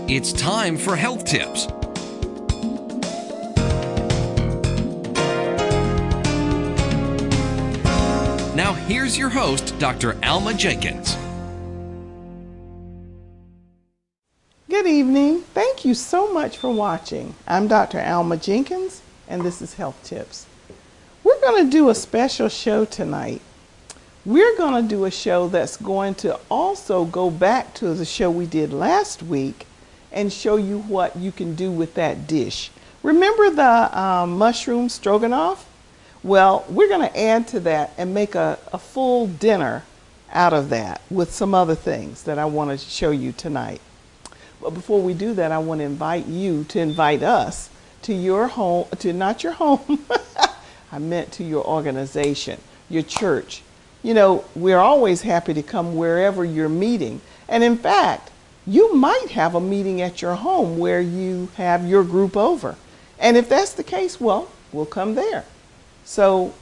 It's time for health tips. Now here's your host, Dr. Alma Jenkins. Good evening. Thank you so much for watching. I'm Dr. Alma Jenkins, and this is Health Tips. We're going to do a special show tonight. We're going to do a show that's going to also go back to the show we did last week and show you what you can do with that dish. Remember the mushroom stroganoff? Well, we're going to add to that and make a full dinner out of that with some other things that I want to show you tonight. But before we do that, I want to invite you to invite us to your home, not your home, I meant to your organization, your church. You know, we're always happy to come wherever you're meeting. And in fact, you might have a meeting at your home where you have your group over. And if that's the case, well, we'll come there. So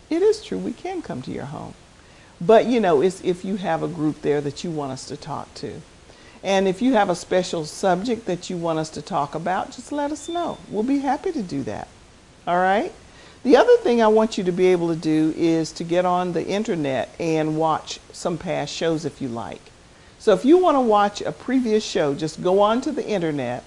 it is true, we can come to your home. But you know, it's if you have a group there that you want us to talk to. And if you have a special subject that you want us to talk about, just let us know. We'll be happy to do that. All right? The other thing I want you to be able to do is to get on the internet and watch some past shows if you like. So if you want to watch a previous show, just go on to the internet,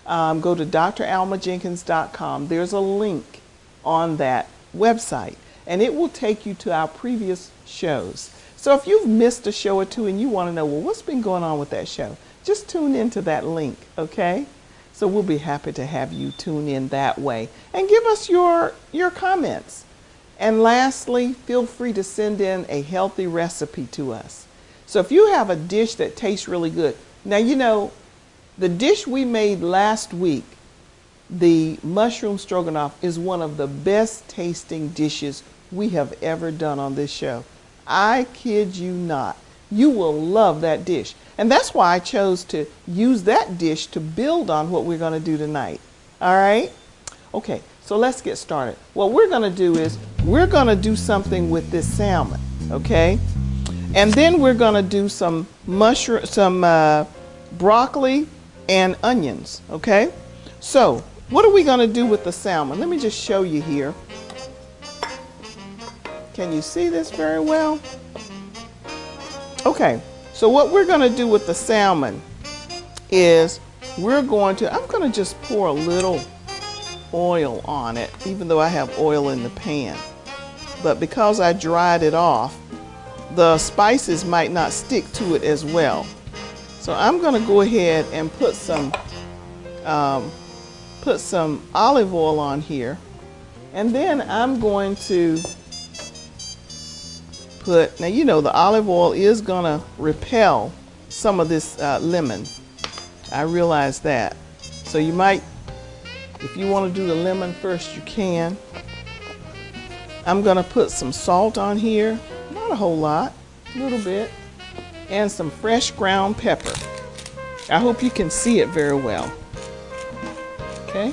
go to dralmajenkins.com. There's a link on that website, and it will take you to our previous shows. So if you've missed a show or two and you want to know, well, what's been going on with that show, just tune into that link, okay? So we'll be happy to have you tune in that way and give us your comments. And lastly, feel free to send in a healthy recipe to us. So if you have a dish that tastes really good, now you know, the dish we made last week, the mushroom stroganoff, is one of the best tasting dishes we have ever done on this show. I kid you not. You will love that dish. And that's why I chose to use that dish to build on what we're going to do tonight. All right? Okay, so let's get started. What we're going to do is we're going to do something with this salmon, okay? And then we're going to do some broccoli and onions, okay? So what are we going to do with the salmon? Let me just show you here. Can you see this very well? Okay, so what we're going to do with the salmon is I'm going to just pour a little oil on it, even though I have oil in the pan. But because I dried it off, the spices might not stick to it as well. So I'm going to go ahead and put some olive oil on here. And then I'm going to now you know the olive oil is going to repel some of this lemon. I realize that. So you might, if you want to do the lemon first, you can. I'm going to put some salt on here, not a whole lot, a little bit, and some fresh ground pepper. I hope you can see it very well. Okay.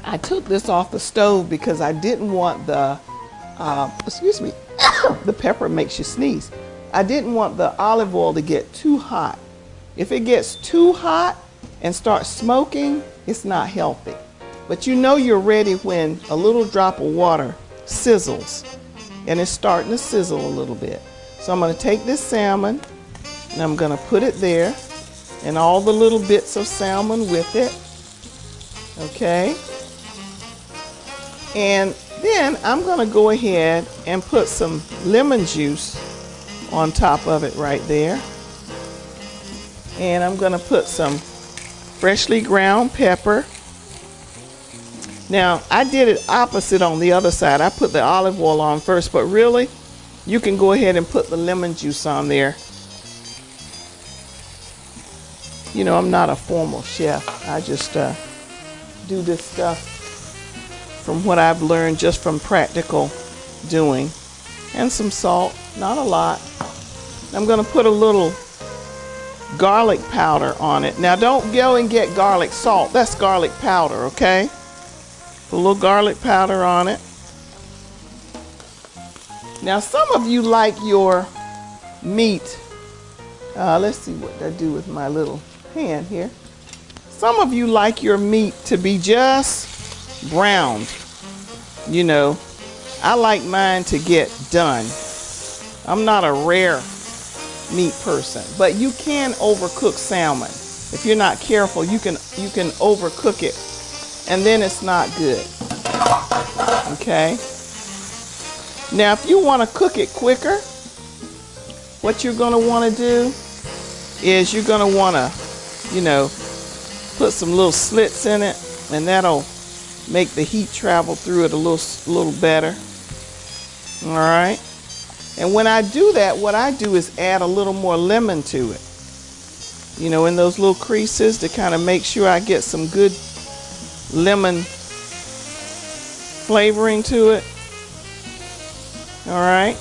I took this off the stove because I didn't want the, the pepper makes you sneeze. I didn't want the olive oil to get too hot. If it gets too hot and starts smoking, it's not healthy. But you know you're ready when a little drop of water sizzles, and it's starting to sizzle a little bit. So I'm going to take this salmon and I'm going to put it there, and all the little bits of salmon with it. Okay. And then I'm going to go ahead and put some lemon juice on top of it right there. And I'm going to put some freshly ground pepper. Now, I did it opposite on the other side. I put the olive oil on first, but really, you can go ahead and put the lemon juice on there. You know, I'm not a formal chef. I just do this stuff from what I've learned just from practical doing. And some salt, not a lot. I'm going to put a little garlic powder on it. Now don't go and get garlic salt. That's garlic powder, okay? Put a little garlic powder on it. Now some of you like your meat. Let's see what I do with my little pan here. Some of you like your meat to be just browned. You know, I like mine to get done. I'm not a rare meat person, but you can overcook salmon. If you're not careful, you can overcook it, and then it's not good. Okay. Now, if you want to cook it quicker, what you're going to want to do is you're going to want to, you know, put some little slits in it, and that'll make the heat travel through it a little better. All right. And when I do that, what I do is add a little more lemon to it. You know, in those little creases to kind of make sure I get some good lemon flavoring to it. All right.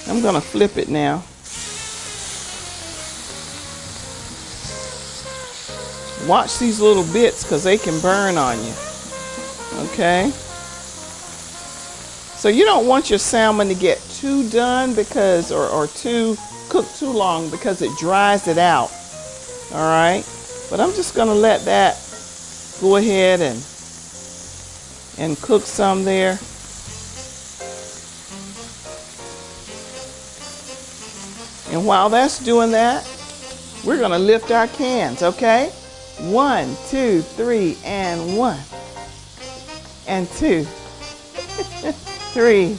I'm going to flip it now. Watch these little bits because they can burn on you. Okay. So you don't want your salmon to get too done because, or too cooked too long because it dries it out. All right. But I'm just going to let that go ahead and cook some there. And while that's doing that, we're going to lift our cans, okay? 1, 2, 3, and 1. And 2, 3,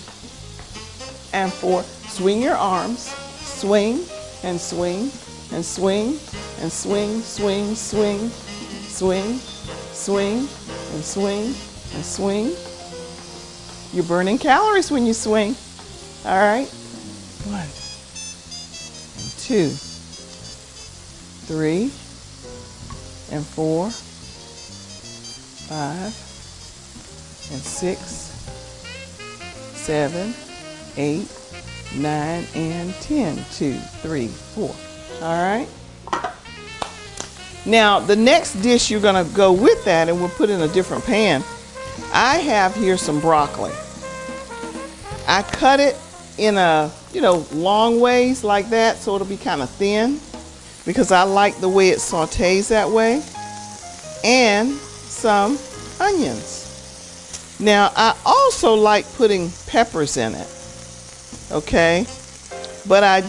and 4. Swing your arms. Swing and swing and swing and swing, swing, swing, swing, swing, and swing and swing. You're burning calories when you swing. All right? 1, 2, 3, and 4, 5, and 6, 7, 8, 9, and 10. 2, 3, 4. All right. Now the next dish you're going to go with that, and we'll put in a different pan. I have here some broccoli. I cut it in a, long ways like that, so it'll be kind of thin because I like the way it sautés that way. And some onions. Now I also like putting peppers in it. Okay, but I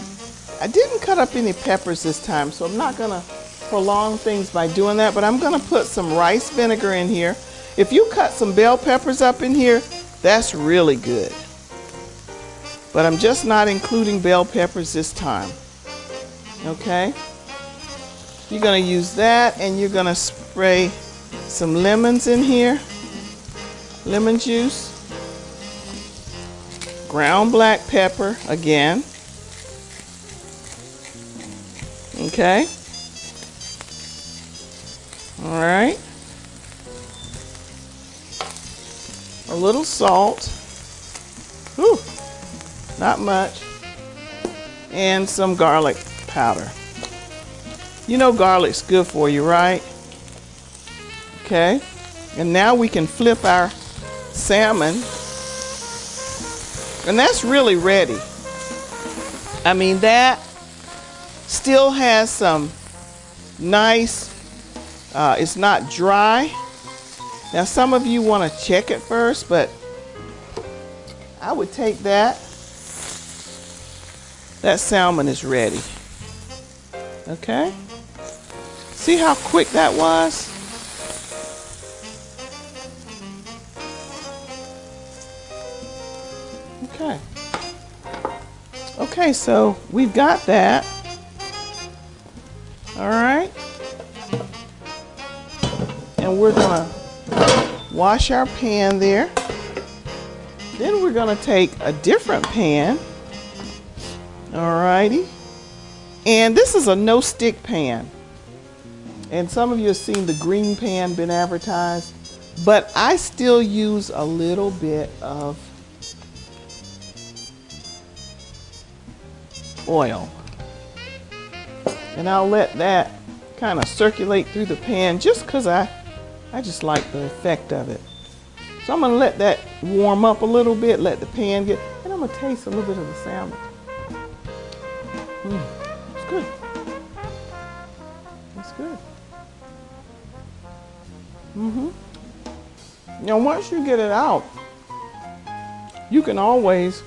didn't cut up any peppers this time, so I'm not gonna prolong things by doing that, but I'm gonna put some rice vinegar in here. If you cut some bell peppers up in here, that's really good. But I'm just not including bell peppers this time. Okay? You're gonna use that, and you're gonna spray some lemons in here. Lemon juice. Ground black pepper again. Okay. All right. A little salt. Whew. Not much. And some garlic powder. You know garlic's good for you, right? Okay. And now we can flip our salmon. And that's really ready. I mean, that still has some nice, it's not dry. Now some of you want to check it first, but I would take that. That salmon is ready. Okay? See how quick that was? Okay. Okay, so we've got that. All right. And we're gonna wash our pan there. Then we're gonna take a different pan. All righty. And this is a no-stick pan. And some of you have seen the green pan been advertised, but I still use a little bit of oil. And I'll let that kind of circulate through the pan just because I just like the effect of it. So I'm going to let that warm up a little bit, let the pan get, and I'm going to taste a little bit of the salmon. It's good. It's good. Now, once you get it out, you can always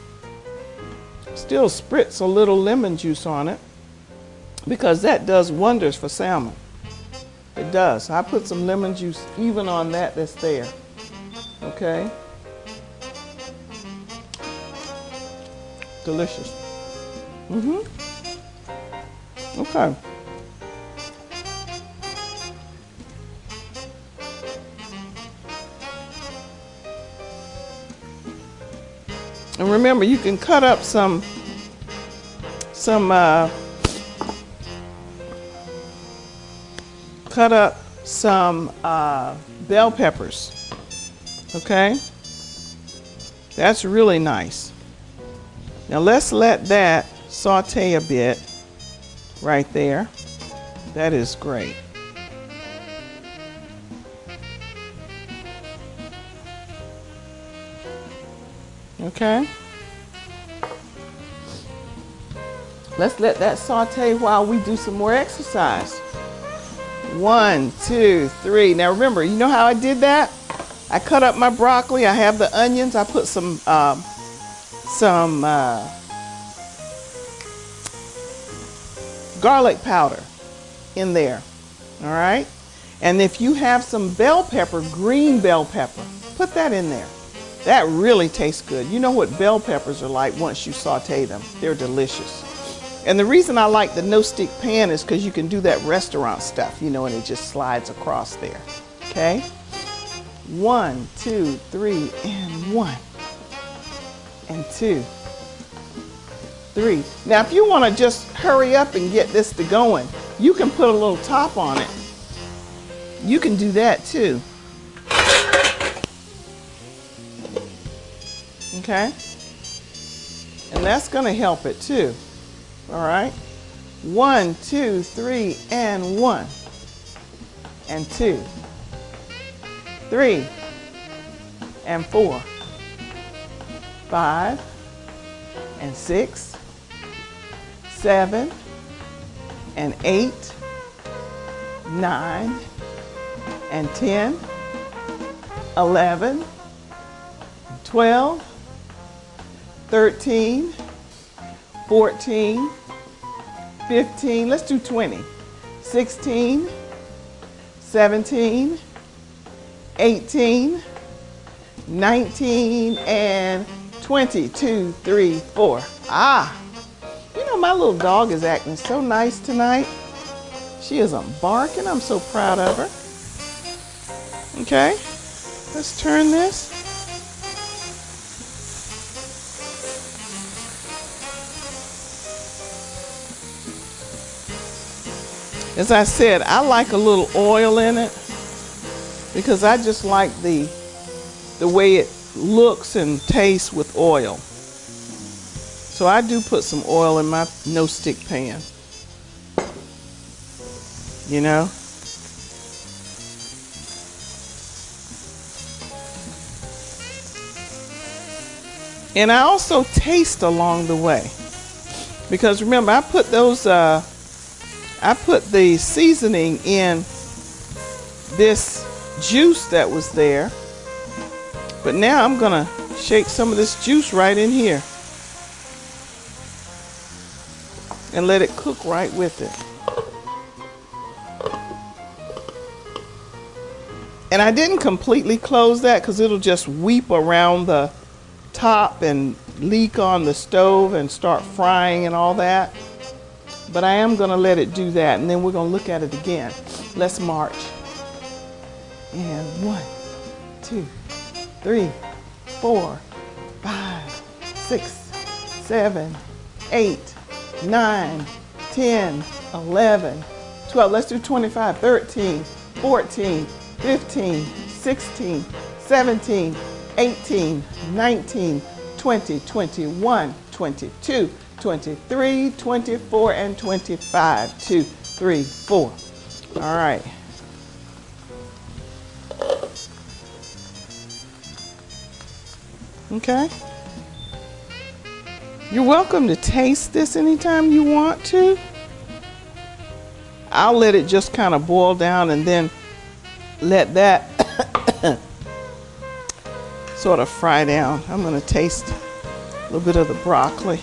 still spritz a little lemon juice on it, because that does wonders for salmon. It does. I put some lemon juice even on that's there. Okay? Delicious. Okay. And remember, you can cut up some bell peppers. Okay? That's really nice. Now let's let that saute a bit right there. That is great. Okay? Let's let that saute while we do some more exercise. 1, 2, 3. Now remember, you know how I did that? I cut up my broccoli. I have the onions. I put some garlic powder in there. All right? And if you have some bell pepper, green bell pepper, put that in there. That really tastes good. You know what bell peppers are like once you saute them. They're delicious. And the reason I like the no-stick pan is because you can do that restaurant stuff, you know, and it just slides across there. Okay? 1, 2, 3, and 1. And 2, 3. Now, if you want to just hurry up and get this to going, you can put a little top on it. You can do that too. Okay? And that's going to help it too. All right? 1, 2, 3, and 1. And 2, 3, and 4, 5, and 6, 7, and 8, 9, and 10, 11, 12, 13, 14, 15, let's do 20, 16, 17, 18, 19, and 20. 2, 3, 4. Ah, you know, my little dog is acting so nice tonight. She is barking. I'm so proud of her. Okay, let's turn this. As I said, I like a little oil in it because I just like the way it looks and tastes with oil. So I do put some oil in my no-stick pan. You know? And I also taste along the way. Because remember, I put the seasoning in this juice that was there. But now I'm gonna shake some of this juice right in here and let it cook right with it. And I didn't completely close that because it'll just weep around the top and leak on the stove and start frying and all that. But I am gonna let it do that, and then we're gonna look at it again. Let's march. And 1, 2, 3, 4, 5, 6, 7, 8, 9, 10, 11, 12. Let's do 25, 13, 14, 15, 16, 17, 18, 19, 20, 21, 22, 23, 24, and 25. 2, 3, 4. All right. Okay. You're welcome to taste this anytime you want to. I'll let it just kind of boil down and then let that sort of fry down. I'm going to taste a little bit of the broccoli.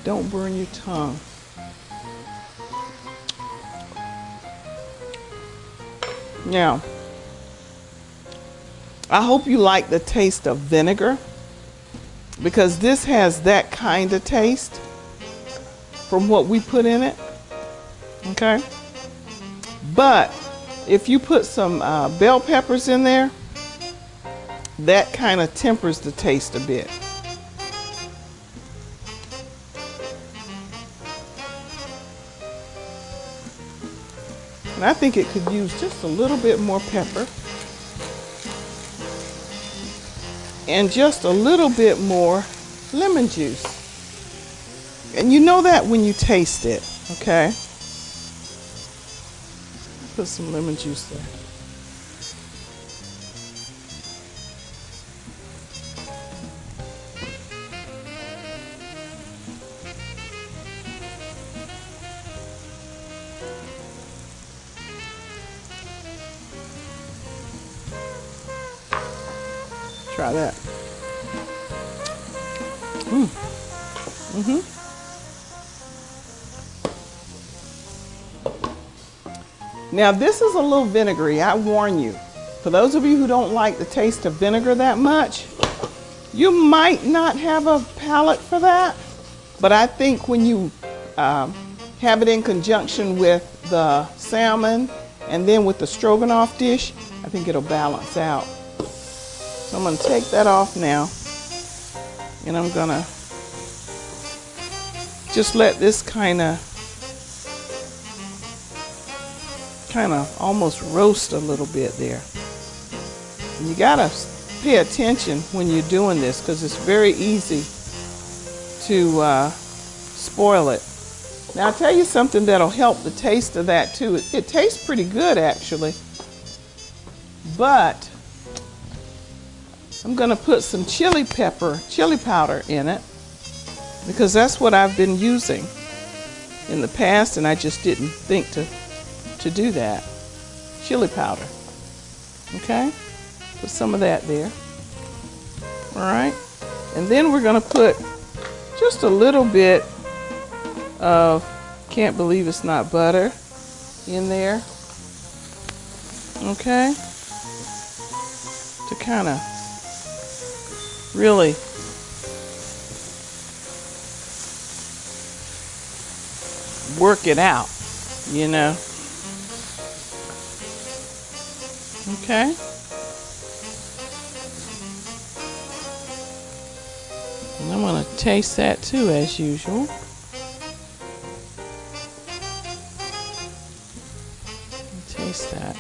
Don't burn your tongue. Now, I hope you like the taste of vinegar, because this has that kind of taste from what we put in it. Okay? But if you put some bell peppers in there, that kind of tempers the taste a bit. And I think it could use just a little bit more pepper. And just a little bit more lemon juice. And you know that when you taste it, okay? Put some lemon juice there. Try that. Now this is a little vinegary, I warn you. For those of you who don't like the taste of vinegar that much, you might not have a palate for that. But I think when you have it in conjunction with the salmon and then with the stroganoff dish, I think it'll balance out. So I'm going to take that off now, and I'm going to just let this kind of almost roast a little bit there. And you got to pay attention when you're doing this, because it's very easy to spoil it. Now I'll tell you something that'll help the taste of that too. It tastes pretty good actually, but I'm going to put some chili powder in it, because that's what I've been using in the past, and I just didn't think to do that. Chili powder. Okay? Put some of that there. All right? And then we're going to put just a little bit of, can't believe it's not butter, in there. Okay? To kind of really work it out, you know. Okay. And I'm going to taste that too, as usual. Taste that.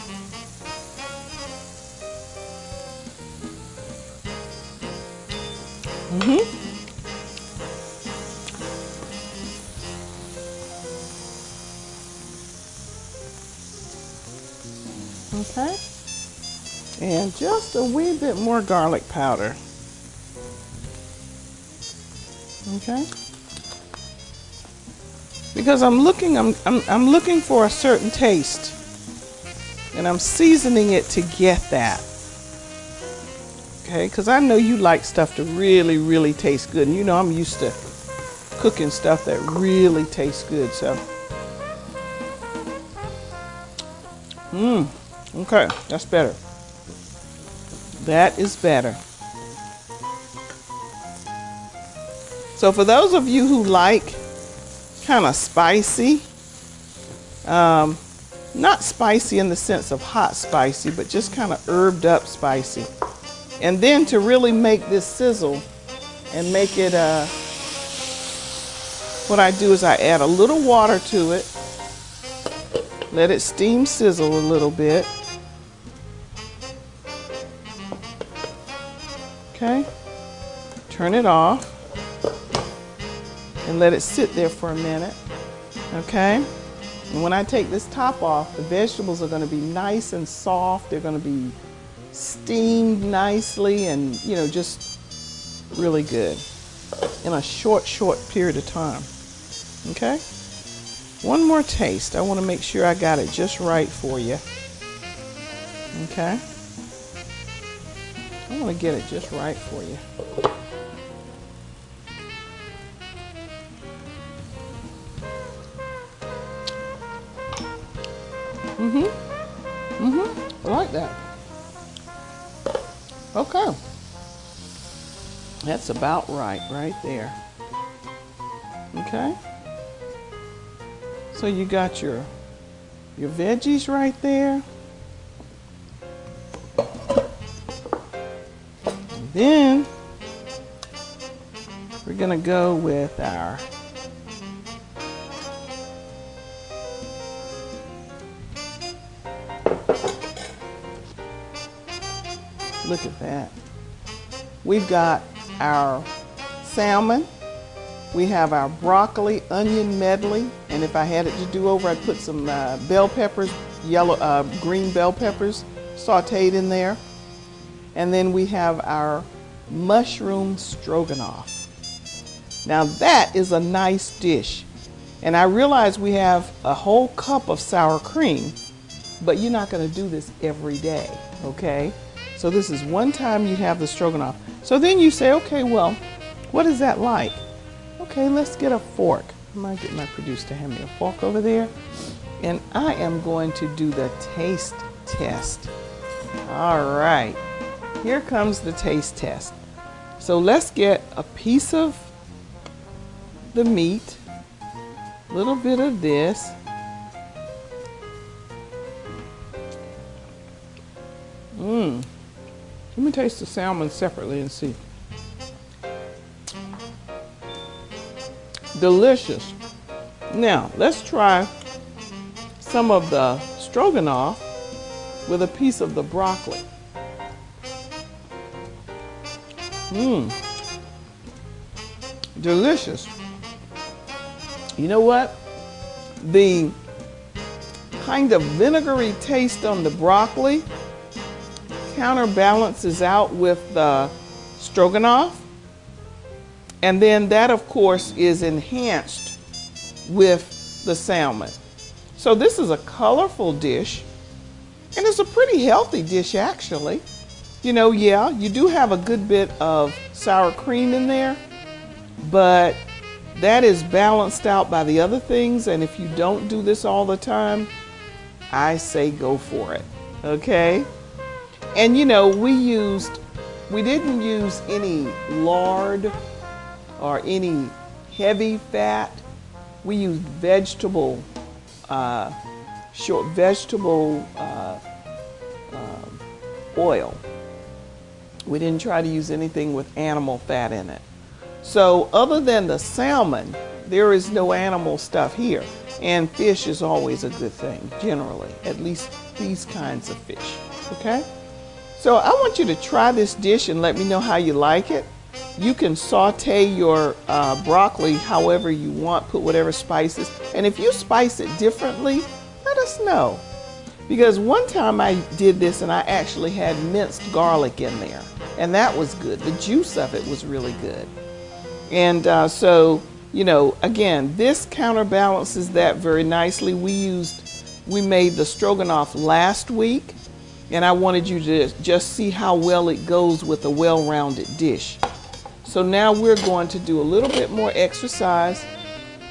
Okay, and just a wee bit more garlic powder. Okay, because I'm looking for a certain taste, and I'm seasoning it to get that. Okay, because I know you like stuff to really, really taste good, and you know I'm used to cooking stuff that really tastes good. So, okay, that's better. That is better. So for those of you who like kind of spicy, not spicy in the sense of hot spicy, but just kind of herbed up spicy. And then to really make this sizzle and make it, what I do is I add a little water to it, let it steam sizzle a little bit. Okay, turn it off and let it sit there for a minute. Okay, and when I take this top off, the vegetables are going to be nice and soft. They're going to be steamed nicely and, just really good in a short period of time. Okay? One more taste. I want to make sure I got it just right for you. Okay? I want to get it just right for you. I like that. Okay. That's about right there. Okay. So you got your veggies right there. And then we're gonna go with our look at that. We've got our salmon. We have our broccoli onion medley, and if I had it to do over, I'd put some bell peppers, green bell peppers sauteed in there. And then we have our mushroom stroganoff. Now that is a nice dish. And I realize we have a whole cup of sour cream, but you're not going to do this every day, okay? So this is one time you have the stroganoff. So then you say, okay, well, what is that like? Okay, let's get a fork. I might get my producer to hand me a fork over there. And I am going to do the taste test. All right, here comes the taste test. So let's get a piece of the meat, a little bit of this. Let me taste the salmon separately and see. Delicious. Now, let's try some of the stroganoff with a piece of the broccoli. Delicious. You know what? The kind of vinegary taste on the broccoli counterbalances out with the stroganoff, and then that of course is enhanced with the salmon. So this is a colorful dish, and it's a pretty healthy dish actually. Yeah, you do have a good bit of sour cream in there, but that is balanced out by the other things, and if you don't do this all the time, I say go for it, okay? And we didn't use any lard or any heavy fat. We used vegetable oil. We didn't try to use anything with animal fat in it. So other than the salmon, there is no animal stuff here. And fish is always a good thing, generally, at least these kinds of fish, okay? So I want you to try this dish and let me know how you like it. You can saute your broccoli however you want, put whatever spices. And if you spice it differently, let us know. Because one time I did this and I actually had minced garlic in there. And that was good. The juice of it was really good. And so, again, this counterbalances that very nicely. We made the stroganoff last week. And I wanted you to just see how well it goes with a well-rounded dish. So now we're going to do a little bit more exercise,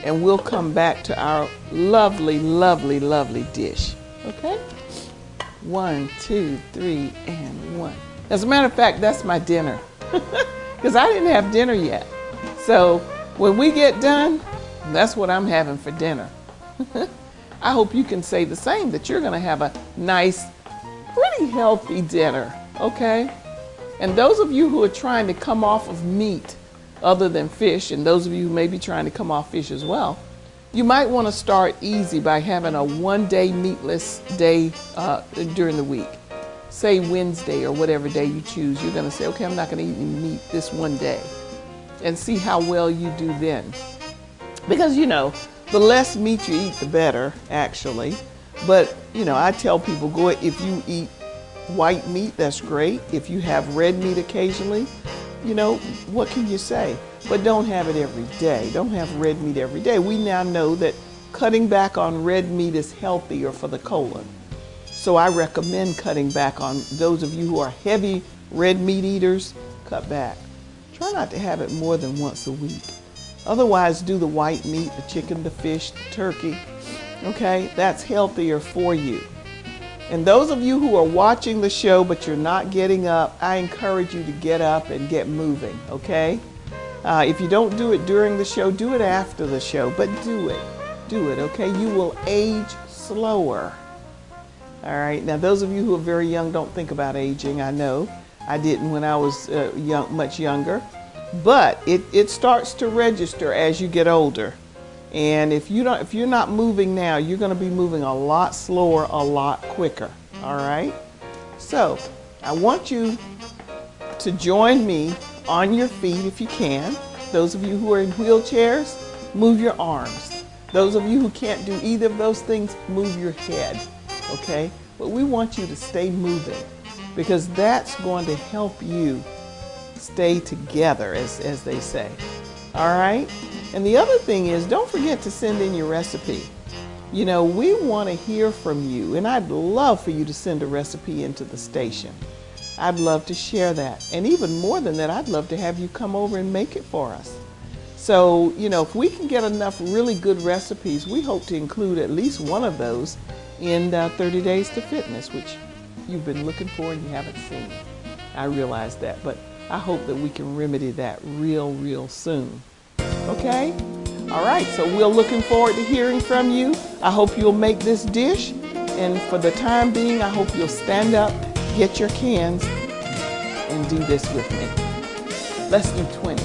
and we'll come back to our lovely, lovely, lovely dish. Okay? 1, 2, 3, and 1. As a matter of fact, that's my dinner. Because I didn't have dinner yet. So when we get done, that's what I'm having for dinner. I hope you can say the same, that you're going to have a nice, pretty healthy dinner, okay? And those of you who are trying to come off of meat other than fish, and those of you who may be trying to come off fish as well, you might want to start easy by having a one-day meatless day during the week. Say Wednesday or whatever day you choose. You're going to say, okay, I'm not going to eat any meat this one day, and see how well you do then. Because, the less meat you eat, the better, actually. But, I tell people, if you eat white meat, that's great. If you have red meat occasionally, you know, what can you say? But don't have it every day. Don't have red meat every day. We now know that cutting back on red meat is healthier for the colon. So I recommend cutting back on those of you who are heavy red meat eaters, cut back. Try not to have it more than once a week. Otherwise, do the white meat, the chicken, the fish, the turkey. Okay, that's healthier for you. And those of you who are watching the show but you're not getting up, I encourage you to get up and get moving, okay? If you don't do it during the show, do it after the show, but do it. Do it, okay? You will age slower. All right, now those of you who are very young don't think about aging, I know. I didn't when I was much younger. But it starts to register as you get older. And if you're not moving now, you're going to be moving a lot slower, a lot quicker. All right? So I want you to join me on your feet if you can. Those of you who are in wheelchairs, move your arms. Those of you who can't do either of those things, move your head. Okay? But we want you to stay moving because that's going to help you stay together, as they say. All right? And the other thing is, don't forget to send in your recipe. You know, we want to hear from you, and I'd love for you to send a recipe into the station. I'd love to share that. And even more than that, I'd love to have you come over and make it for us. So, you know, if we can get enough really good recipes, we hope to include at least one of those in 30 Days to Fitness, which you've been looking for and you haven't seen. I realize that, but I hope that we can remedy that real soon. Okay? All right, so we're looking forward to hearing from you. I hope you'll make this dish. And for the time being, I hope you'll stand up, get your cans, and do this with me. Let's do 20.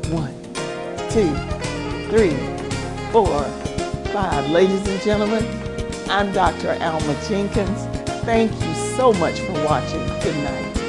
1, 2, 3, 4, 5. Ladies and gentlemen, I'm Dr. Alma Jenkins. Thank you so much for watching. Good night.